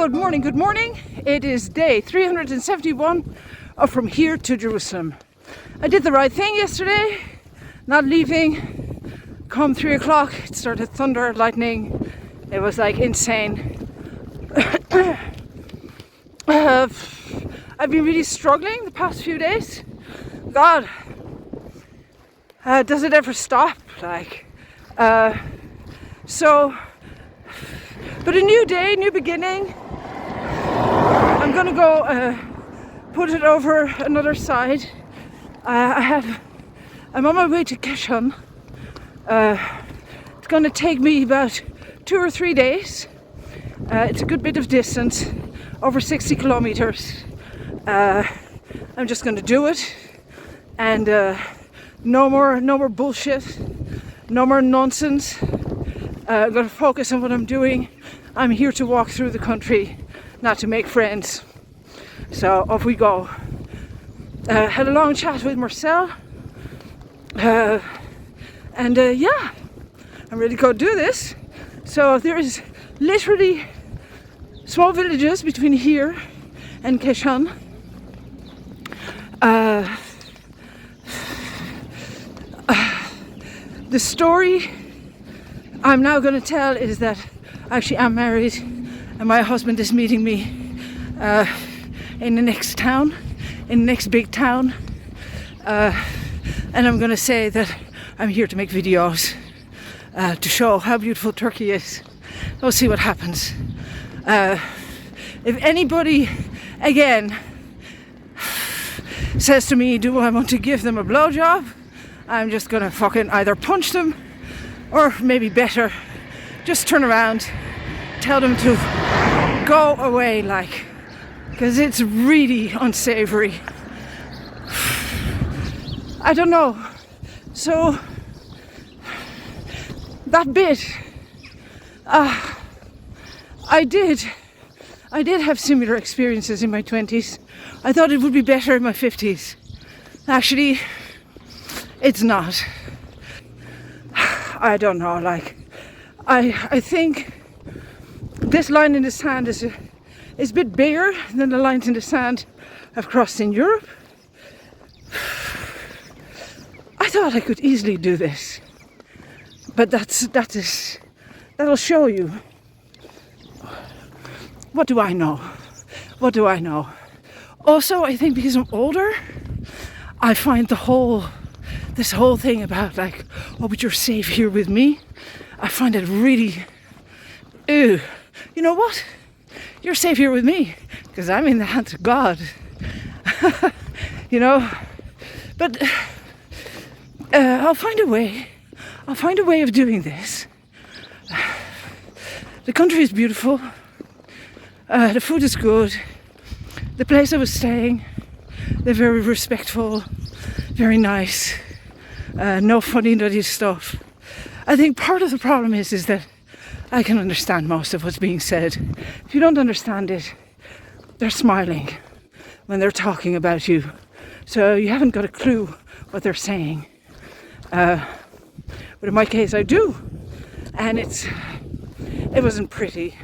Good morning, good morning. It is day 371 of From Here to Jerusalem. I did the right thing yesterday, not leaving. Come 3 o'clock, it started thunder, lightning. It was like insane. I've been really struggling the past few days. God, does it ever stop? But a new day, new beginning. I'm gonna go put it over another side. I'm on my way to Keshon. It's gonna take me about 2 or 3 days. It's a good bit of distance, over 60 kilometers. I'm just gonna do it, and no more bullshit, no more nonsense. I'm gonna focus on what I'm doing. I'm here to walk through the country, not to make friends. So off we go. Had a long chat with Marcel, yeah, I'm ready to go do this. So there is literally small villages between here and Keshon. The story I'm now going to tell is that actually I'm married and my husband is meeting me in the next town, in the next big town, and I'm going to say that I'm here to make videos to show how beautiful Turkey is. We'll see what happens. If anybody again says to me, do I want to give them a blowjob, I'm just gonna fucking either punch them or maybe better, just turn around, tell them to go away, because it's really unsavory. I don't know. So that bit, I did have similar experiences in my 20s. I thought it would be better in my 50s. Actually, it's not. I don't know, I think this line in the sand is a bit bigger than the lines in the sand I've crossed in Europe. I thought I could easily do this, but that'll show you. What do I know? What do I know? Also, I think because I'm older, I find this whole thing about oh, but you're safe here with me, I find it really, ew. You know what? You're safe here with me because I'm in the hands of God. You know, but I'll find a way. I'll find a way of doing this. The country is beautiful. The food is good. The place I was staying, they're very respectful, very nice. No funny nutty stuff. I think part of the problem is that I can understand most of what's being said. If you don't understand it, they're smiling when they're talking about you. So you haven't got a clue what they're saying. But in my case I do. And it wasn't pretty.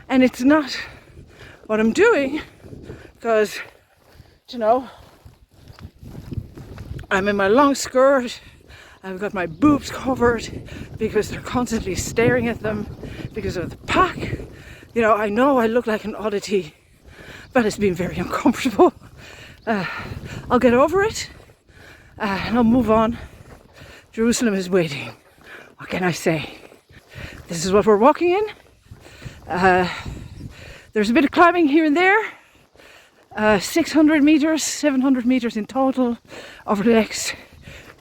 And it's not what I'm doing because, you know, I'm in my long skirt, I've got my boobs covered because they're constantly staring at them because of the pack. You know I look like an oddity, but it's been very uncomfortable. I'll get over it and I'll move on. Jerusalem is waiting. What can I say? This is what we're walking in. There's a bit of climbing here and there. 600 meters, 700 meters in total over the next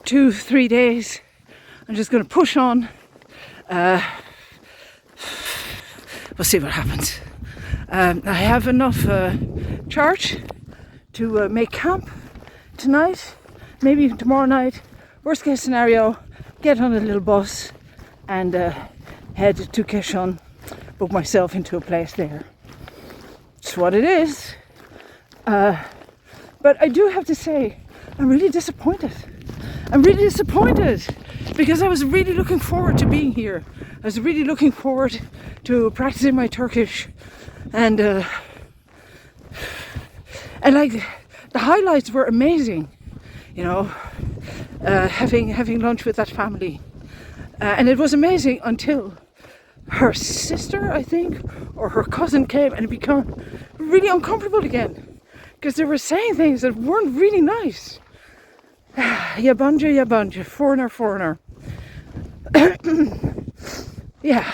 2-3 days. I'm just going to push on. We'll see what happens. I have enough charge to make camp tonight, maybe even tomorrow night. Worst case scenario, get on a little bus and head to Keshon, book myself into a place there. It's what it is. But I do have to say, I'm really disappointed. Because I was really looking forward to being here. I was really looking forward to practicing my Turkish, and like the highlights were amazing, you know, having lunch with that family, and it was amazing until her sister, I think, or her cousin came, and it became really uncomfortable again because they were saying things that weren't really nice. Yabancı, foreigner. Yeah.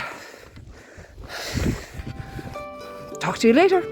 Talk to you later.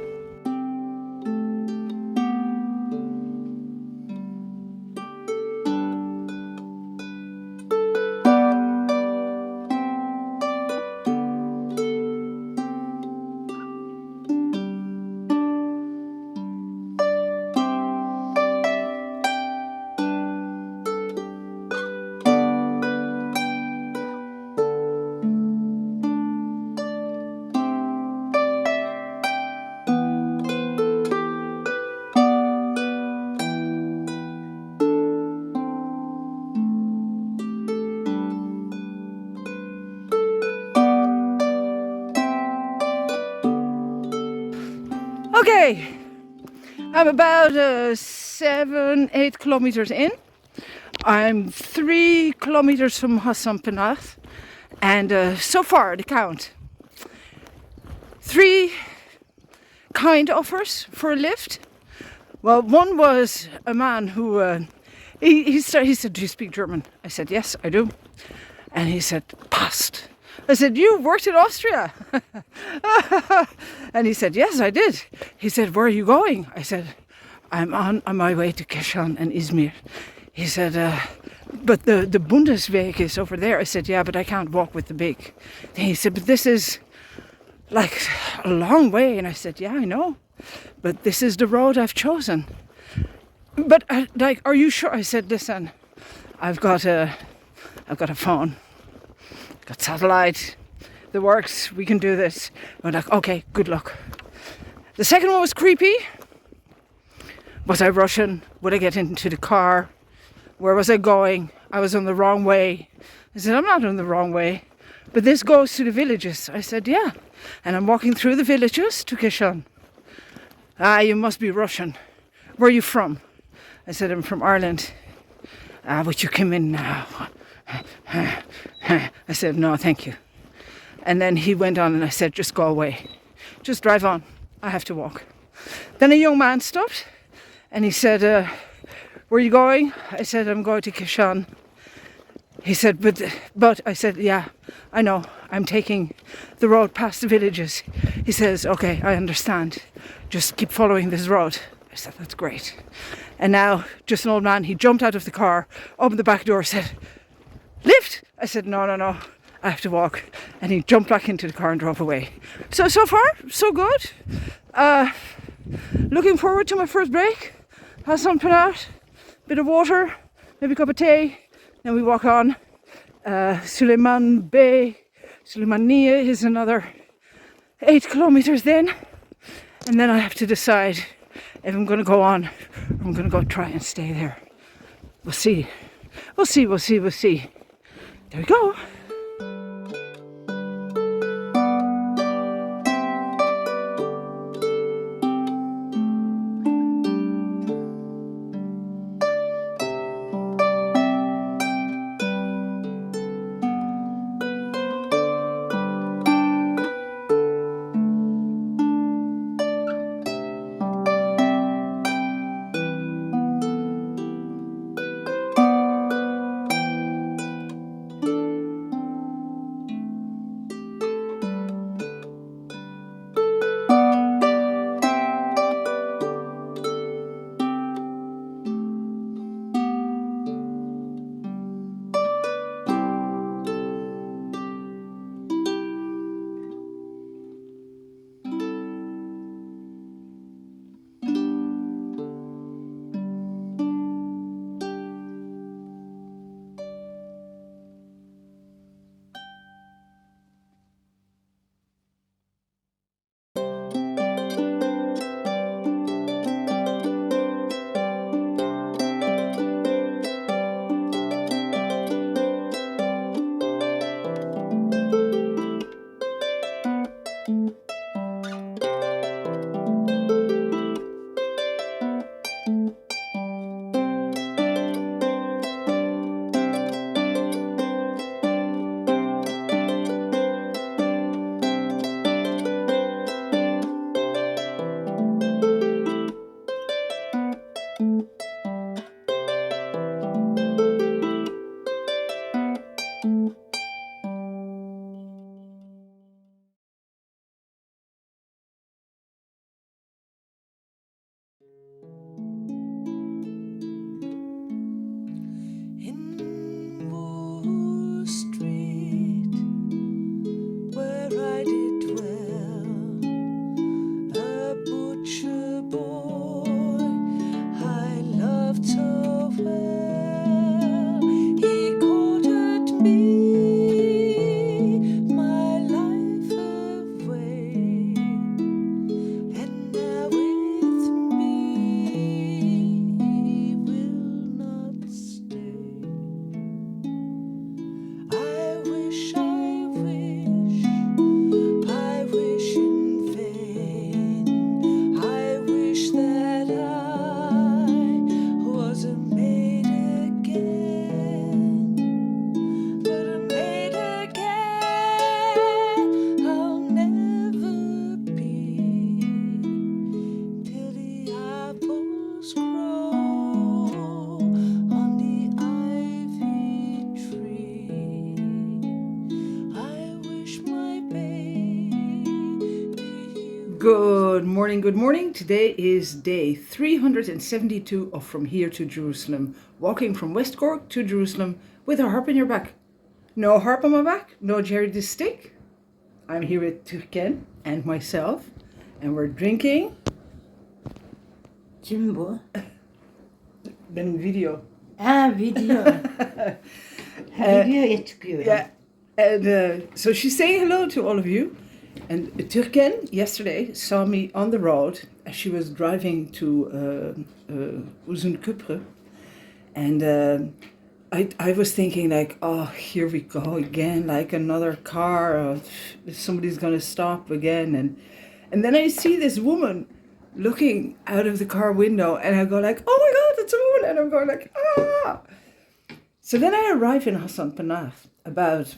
Okay, I'm about 7-8 kilometers in. I'm 3 kilometers from Hasanpinar, and so far the count: 3 kind offers for a lift. Well, one was a man who he said, "Do you speak German?" I said, "Yes, I do." And he said, "Passt." I said, "You worked in Austria?" And he said, "Yes, I did." He said, "Where are you going?" I said, "I'm on my way to Keşan and Izmir." He said, "But the Bundesweg is over there." I said, "Yeah, but I can't walk with the big." Then he said, "But this is like a long way." And I said, "Yeah, I know, but this is the road I've chosen." "But like, are you sure?" I said, "Listen, I've got a phone. Got satellite, the works, we can do this." I'm like, "Okay, good luck." The second one was creepy. Was I Russian? Would I get into the car? Where was I going? I was on the wrong way. I said, "I'm not on the wrong way, but this goes to the villages." I said, "Yeah." And I'm walking through the villages to Keşan. "Ah, you must be Russian. Where are you from?" I said, "I'm from Ireland." "Ah, but you came in now." I said, "No, thank you." And then he went on, and I said, "Just go away. Just drive on. I have to walk." Then a young man stopped, and he said, "Where are you going?" I said, "I'm going to Keşan." He said, but I said, "Yeah, I know. I'm taking the road past the villages." He says, "Okay, I understand. Just keep following this road." I said, "That's great." And now, just an old man, he jumped out of the car, opened the back door, said, "Lift?" I said, No, I have to walk." And he jumped back into the car and drove away. So far, so good. Looking forward to my first break. Hasanpinar, bit of water, maybe a cup of tea. Then we walk on. Süleymaniye is another 8 kilometers then. And then I have to decide if I'm going to go on or I'm going to go try and stay there. We'll see. There we go. Good morning. Today is day 372 of From Here to Jerusalem, walking from West Cork to Jerusalem with a harp in your back. No harp on my back, no Jerry the stick. I'm here with Turken and myself, and we're drinking Jimbo. Then video. Video. Videoya çıkıyor. Yeah, and so she's saying hello to all of you. And Turken yesterday saw me on the road as she was driving to Uzunköprü, and I was thinking like, oh, here we go again, like another car, somebody's gonna stop again, and then I see this woman looking out of the car window, and I go like, oh my God, it's a woman, and I'm going like, ah. So then I arrive in Hasanpinar about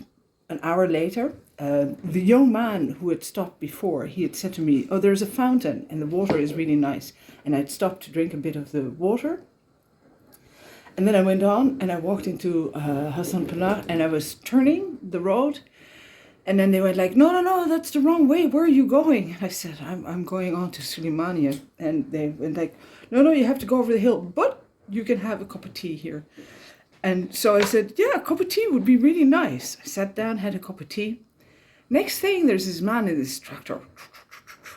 an hour later. The young man who had stopped before, he had said to me, oh, there's a fountain and the water is really nice. And I'd stopped to drink a bit of the water. And then I went on and I walked into Hasanpinar, and I was turning the road. And then they went like, no, that's the wrong way. Where are you going? And I said, I'm going on to Suleimania. And they went like, no, you have to go over the hill, but you can have a cup of tea here. And so I said, yeah, a cup of tea would be really nice. I sat down, had a cup of tea. Next thing, there's this man in this tractor.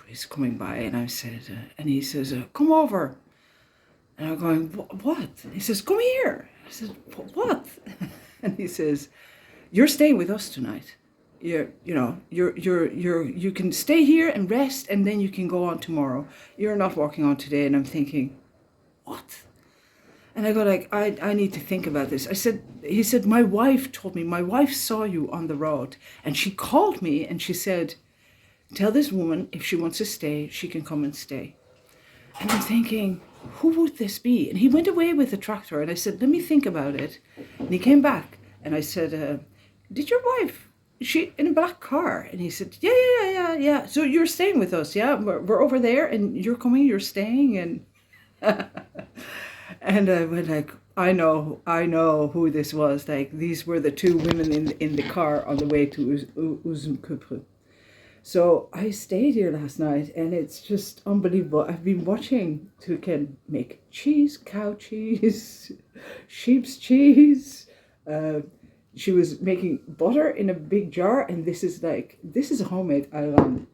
He's coming by, and I said, and he says, come over. And I'm going, what? And he says, come here. I said, what? And he says, you're staying with us tonight. You can stay here and rest, and then you can go on tomorrow. You're not walking on today. And I'm thinking, what? And I go like, I need to think about this. He said, my wife told me, my wife saw you on the road, and she called me and she said, tell this woman if she wants to stay, she can come and stay. And I'm thinking, who would this be? And he went away with the tractor, and I said, let me think about it. And he came back, and I said, did your wife, is she in a black car? And he said, yeah. So you're staying with us, yeah? We're over there, and you're coming, you're staying, and... And I went like, I know who this was. Like, these were the two women in the car on the way to Uzunköprü. So I stayed here last night, and it's just unbelievable. I've been watching Turken make cheese, cow cheese, sheep's cheese. She was making butter in a big jar, and this is a homemade ayran.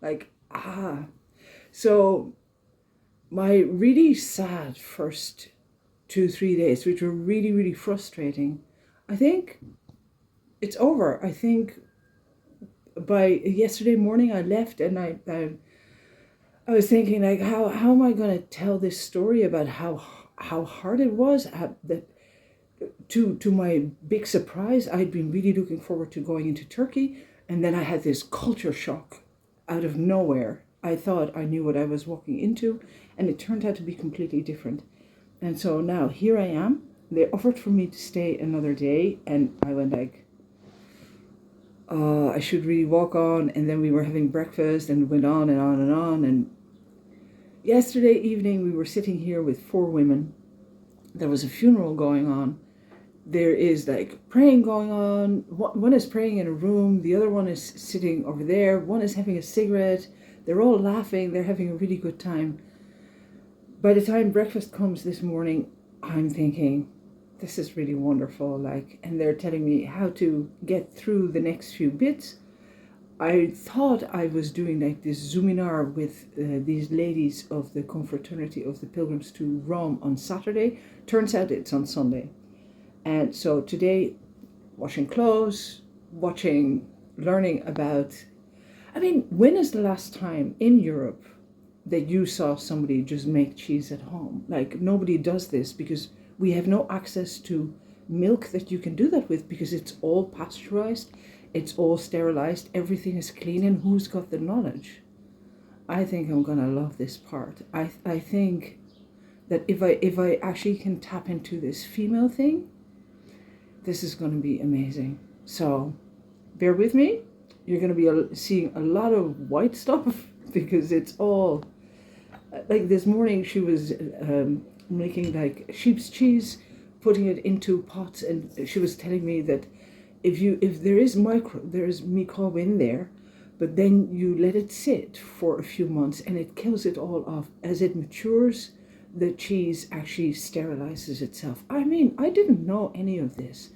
So my really sad first 2-3 days, which were really, really frustrating, I think it's over. I think by yesterday morning I left, and I was thinking like, how am I going to tell this story about how hard it was? To my big surprise, I'd been really looking forward to going into Turkey, and then I had this culture shock out of nowhere. I thought I knew what I was walking into, and it turned out to be completely different. And so now here I am. They offered for me to stay another day, and I went like, I should really walk on. And then we were having breakfast and went on and on and on. And yesterday evening we were sitting here with 4 women. There was a funeral going on. There is like praying going on. One is praying in a room. The other one is sitting over there. One is having a cigarette. They're all laughing. They're having a really good time. By the time breakfast comes this morning, I'm thinking, this is really wonderful. Like, and they're telling me how to get through the next few bits. I thought I was doing like this Zoominar with these ladies of the Confraternity of the Pilgrims to Rome on Saturday. Turns out it's on Sunday. And so today, washing clothes, learning about, I mean, when is the last time in Europe that you saw somebody just make cheese at home? Like, nobody does this because we have no access to milk that you can do that with, because it's all pasteurized, it's all sterilized, everything is clean, and who's got the knowledge? I think I'm gonna love this part. I think that if I actually can tap into this female thing, this is gonna be amazing. So bear with me. You're gonna be seeing a lot of white stuff because it's all, like this morning she was making like sheep's cheese, putting it into pots, and she was telling me that if there is microbe in there, but then you let it sit for a few months and it kills it all off. As it matures, the cheese actually sterilizes itself. I mean, I didn't know any of this.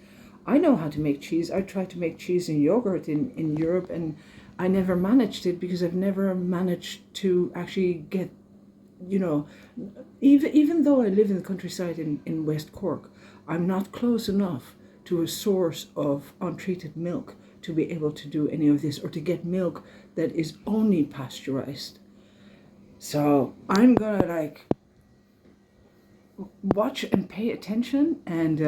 I know how to make cheese. I tried to make cheese and yogurt in Europe, and I never managed it because I've never managed to actually get, you know, even though I live in the countryside in West Cork, I'm not close enough to a source of untreated milk to be able to do any of this, or to get milk that is only pasteurized. So I'm gonna like watch and pay attention, and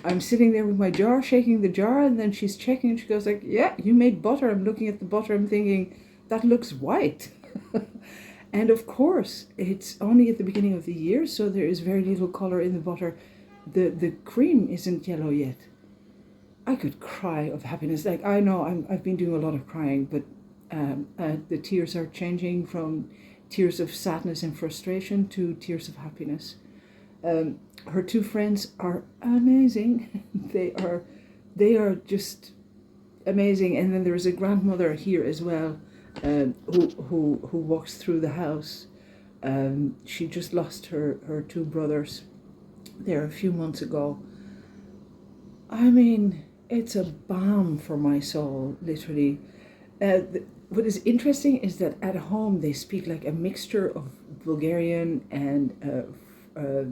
I'm sitting there with my jar, shaking the jar, and then she's checking and she goes like, yeah, you made butter. I'm looking at the butter, I'm thinking, that looks white. And of course, it's only at the beginning of the year, so there is very little color in the butter. The cream isn't yellow yet. I could cry of happiness. Like, I know I've been doing a lot of crying, but the tears are changing from tears of sadness and frustration to tears of happiness. Her 2 friends are amazing. They are just amazing. And then there is a grandmother here as well, who walks through the house. She just lost her 2 brothers there a few months ago. I mean, it's a balm for my soul, literally. What is interesting is that at home they speak like a mixture of Bulgarian and a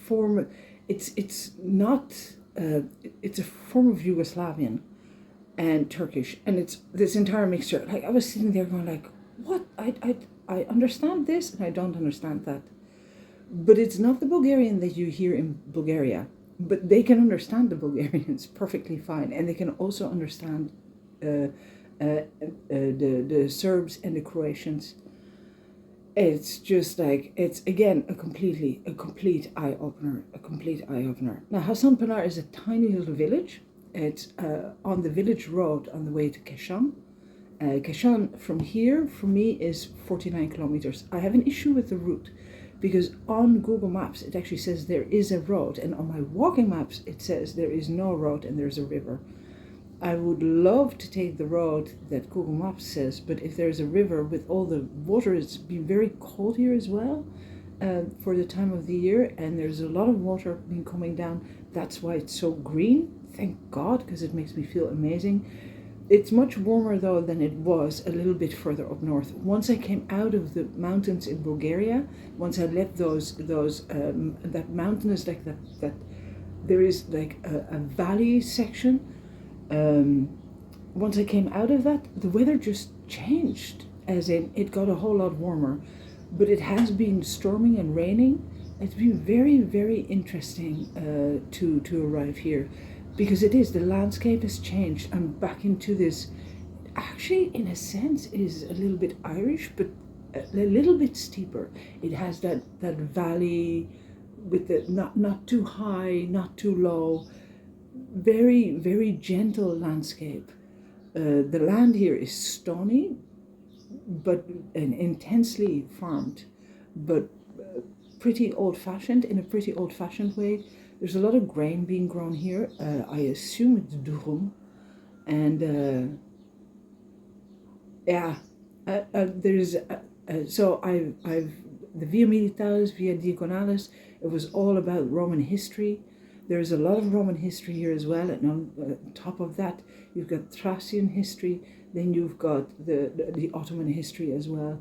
form. It's not. It's a form of Yugoslavian and Turkish, and it's this entire mixture. Like, I was sitting there going like, what? I understand this and I don't understand that. But it's not the Bulgarian that you hear in Bulgaria. But they can understand the Bulgarians perfectly fine, and they can also understand the Serbs and the Croatians. It's just like, it's again a complete eye opener, Now, Hasanpinar is a tiny little village. It's on the village road on the way to Keshan. Keshan from here, for me, is 49 kilometers. I have an issue with the route, because on Google Maps it actually says there is a road, and on my walking maps it says there is no road and there's a river. I would love to take the road that Google Maps says, but if there's a river with all the water, it's been very cold here as well for the time of the year, and there's a lot of water been coming down. That's why it's so green, thank God, because it makes me feel amazing. It's much warmer though than it was a little bit further up north. Once I came out of the mountains in Bulgaria, once I left that mountainous, like that there is like a valley section. Once I came out of that, the weather just changed, as in it got a whole lot warmer. But it has been storming and raining. It's been very, very interesting to arrive here. because it is, the landscape has changed. I'm back into this, actually in a sense is a little bit Irish, but a little bit steeper. It has that valley with the not too high, not too low, very, very gentle landscape. The land here is stony, but intensely farmed, but pretty old-fashioned, in a pretty old-fashioned way. There's a lot of grain being grown here. I assume it's durum, and there's so I've the Via Militaris, Via Diagonalis. It was all about Roman history. There's a lot of Roman history here as well, and on top of that, you've got Thracian history. Then you've got the Ottoman history as well.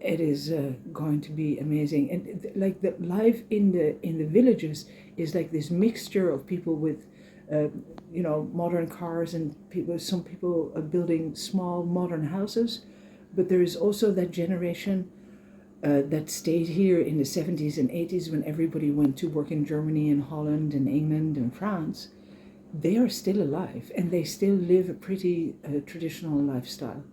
It is going to be amazing, and like the life in the villages is like this mixture of people with, modern cars, and some people are building small modern houses, but there is also that generation that stayed here in the 70s and 80s when everybody went to work in Germany and Holland and England and France. They are still alive and they still live a pretty traditional lifestyle.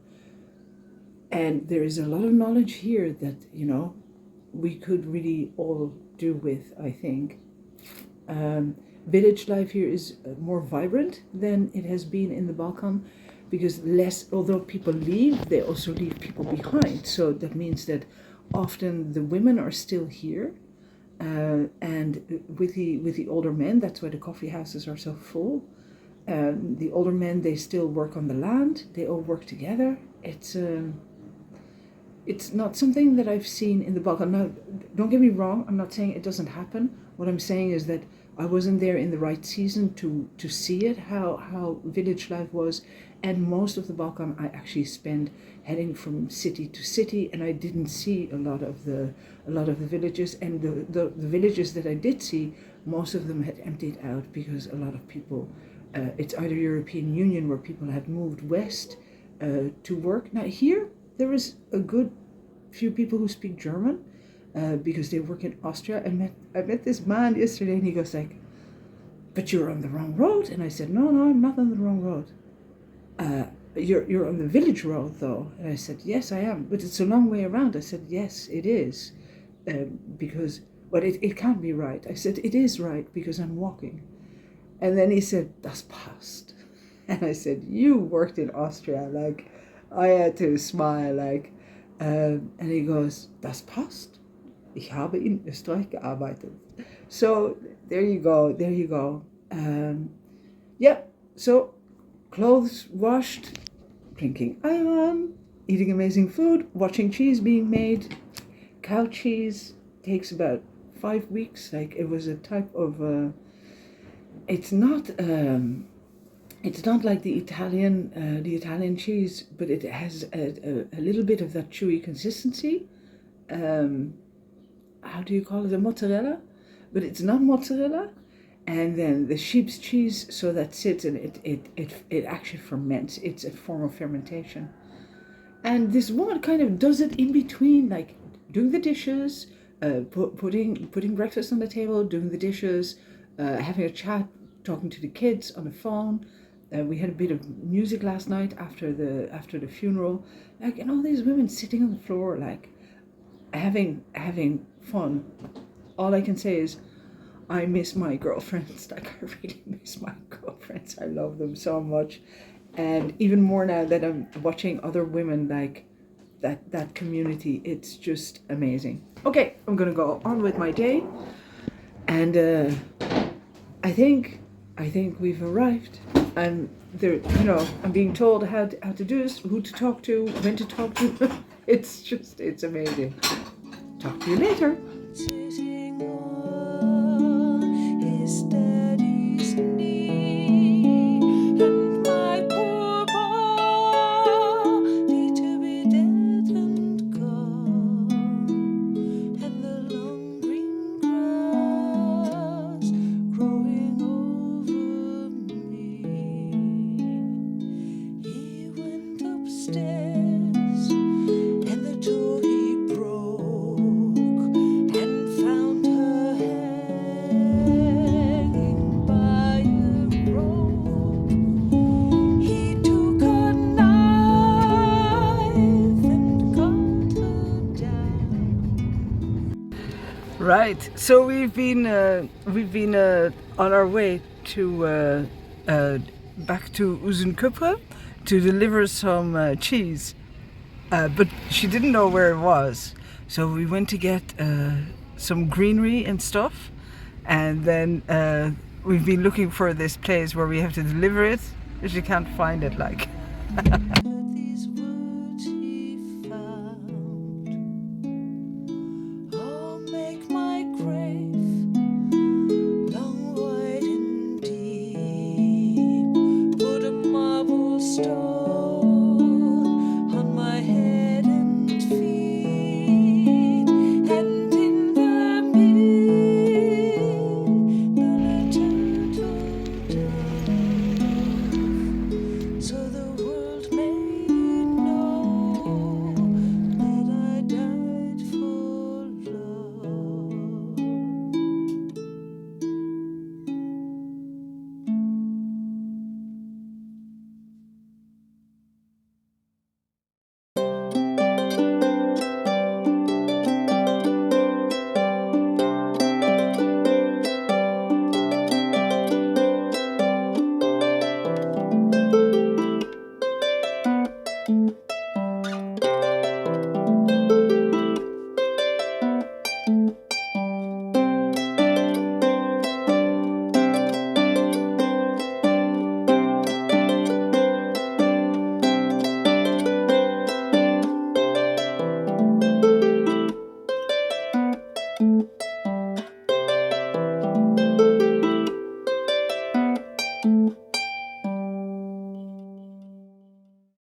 And there is a lot of knowledge here that, we could really all do with, I think. Village life here is more vibrant than it has been in the Balkan, because although people leave, they also leave people behind. So that means that often the women are still here, and with the older men, that's why the coffee houses are so full. The older men, they still work on the land. They all work together. It's not something that I've seen in the Balkan. Now, don't get me wrong, I'm not saying it doesn't happen. What I'm saying is that I wasn't there in the right season to see it, how village life was. And most of the Balkan I actually spent heading from city to city, and I didn't see a lot of the villages. And the villages that I did see, most of them had emptied out because a lot of people, it's either European Union where people had moved west to work. Now here, there is a good few people who speak German because they work in Austria. I met this man yesterday, and he goes like, "But you're on the wrong road." And I said, No, I'm not on the wrong road. You're on the village road though. And I said, "Yes, I am, but it's a long way around." I said, "Yes, it is, but it can't be right." I said, "It is right because I'm walking." And then he said, "Das passt." And I said, "You worked in Austria." Like, I had to smile, like, and he goes, "Das passt. Ich habe in Österreich gearbeitet." So there you go. So clothes washed, drinking ayran, eating amazing food, watching cheese being made. Cow cheese takes about 5 weeks. Like, it was a type of, it's not like the Italian cheese, but it has a little bit of that chewy consistency. How do you call it? A mozzarella? But it's not mozzarella. And then the sheep's cheese, so that sits and it actually ferments. It's a form of fermentation. And this woman kind of does it in between, like doing the dishes, putting breakfast on the table, doing the dishes, having a chat, talking to the kids on the phone. We had a bit of music last night after the funeral, like, and all these women sitting on the floor, like having fun. All I can say is, I miss my girlfriends. Like, I really miss my girlfriends. I love them so much, and even more now that I'm watching other women like that community. It's just amazing. Okay, I'm gonna go on with my day, and I think we've arrived. I'm there, I'm being told how to do this, who to talk to, when to talk to. It's amazing. Talk to you later. Found her hanging by a Right. So we've been on our way to back to Uzunköprü to deliver some cheese, but she didn't know where it was. So we went to get some greenery and stuff, and then we've been looking for this place where we have to deliver it, but she can't find it. Like. These words he found, oh, make my grave long, wide and deep. Put a marble stone on my head and feet, and in the middle a little dove, so the world may know that I died for love.